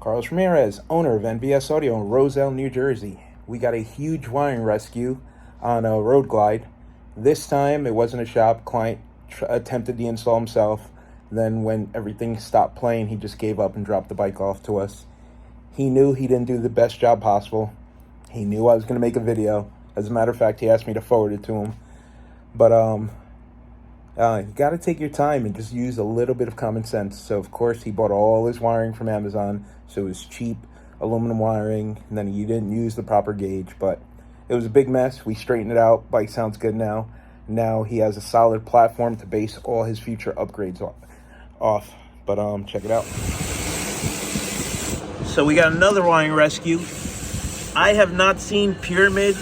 Carlos Ramirez, owner of NVS Audio in Roselle, New Jersey. We got a huge wiring rescue on a Road Glide. This time it wasn't a shop. Client attempted the install himself. Then when everything stopped playing, he just gave up and dropped the bike off to us. He knew he didn't do the best job possible. He knew I was going to make a video. As a matter of fact, he asked me to forward it to him. But you got to take your time and just use a little bit of common sense. So, of course, he bought all his wiring from Amazon. So it was cheap aluminum wiring. And then he didn't use the proper gauge. But it was a big mess. We straightened it out. Bike sounds good now. Now he has a solid platform to base all his future upgrades off. But check it out. So we got another wiring rescue. I have not seen Pyramid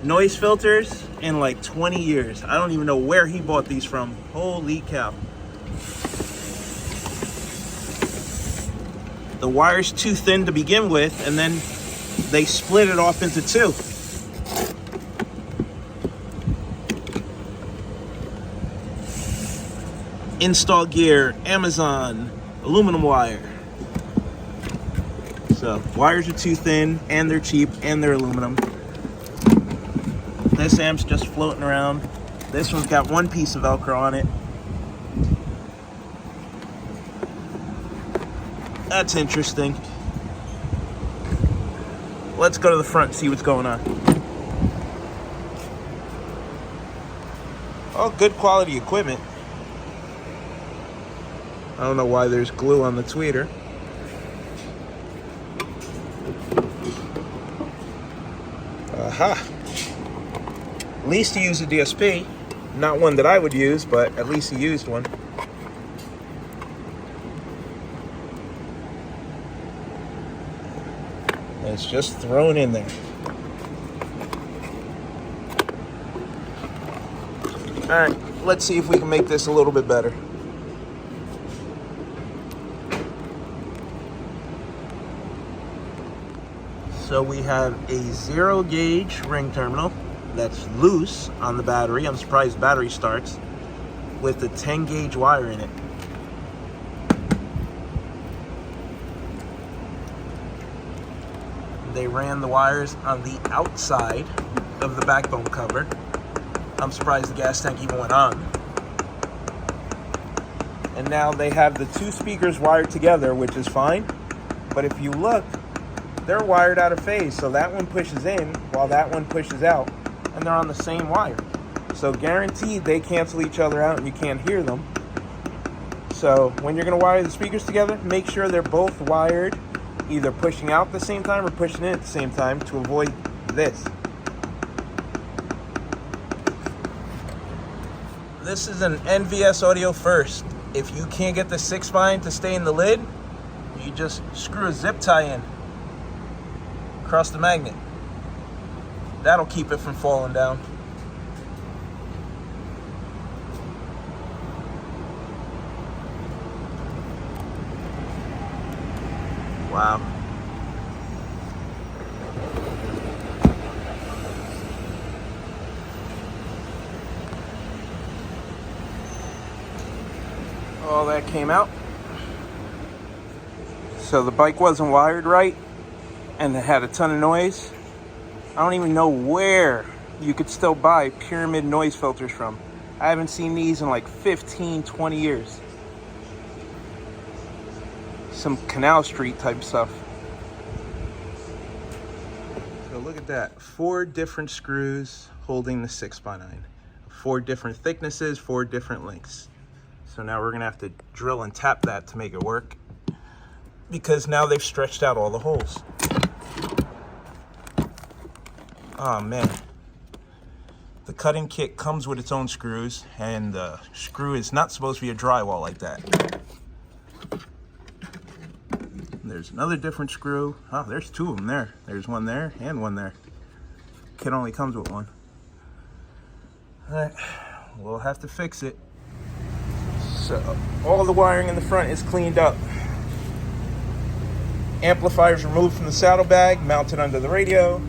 noise filters in like 20 years. I don't even know where he bought these from. Holy cow. The wire's too thin to begin with, and then they split it off into two. Install gear, Amazon, aluminum wire. So wires are too thin, and they're cheap, and they're aluminum. This amp's just floating around. This one's got one piece of Velcro on it. That's interesting. Let's go to the front and see what's going on. Oh, good quality equipment. I don't know why there's glue on the tweeter. Aha. At least he used a DSP. Not one that I would use, but at least he used one. And it's just thrown in there. Alright, let's see if we can make this a little bit better. So we have a 0 gauge ring terminal that's loose on the battery. I'm surprised the battery starts with a 10 gauge wire in it. They ran the wires on the outside of the backbone cover. I'm surprised the gas tank even went on. And now they have the two speakers wired together, which is fine. But if you look, they're wired out of phase. So that one pushes in while that one pushes out. And they're on the same wire. So guaranteed they cancel each other out and you can't hear them. So when you're going to wire the speakers together, make sure they're both wired either pushing out at the same time or pushing in at the same time to avoid this. This is an NVS Audio First. If you can't get the 6-spine to stay in the lid, you just screw a zip tie in across the magnet. That'll keep it from falling down. Wow. All that came out. So the bike wasn't wired right and it had a ton of noise. I don't even know where you could still buy Pyramid noise filters from. I haven't seen these in like 15, 20 years. Some Canal Street type stuff. So look at that. 4 different screws holding the 6x9. 4 different thicknesses, 4 different lengths. So now we're gonna have to drill and tap that to make it work, because now they've stretched out all the holes. Oh man. The cutting kit comes with its own screws, and the screw is not supposed to be a drywall like that. There's another different screw. Oh, there's 2 of them there. There's one there and one there. Kit only comes with one. All right, we'll have to fix it. So all the wiring in the front is cleaned up. Amplifiers removed from the saddlebag, mounted under the radio.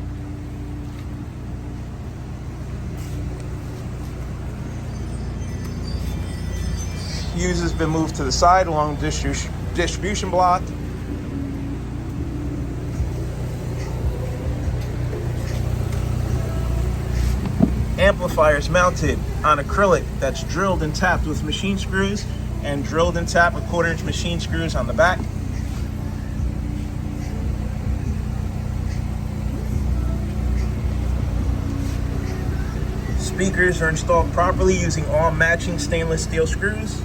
Fuse has been moved to the side along the distribution block. Amplifiers mounted on acrylic that's drilled and tapped with machine screws and drilled and tapped with 1/4-inch machine screws on the back. Speakers are installed properly using all matching stainless steel screws.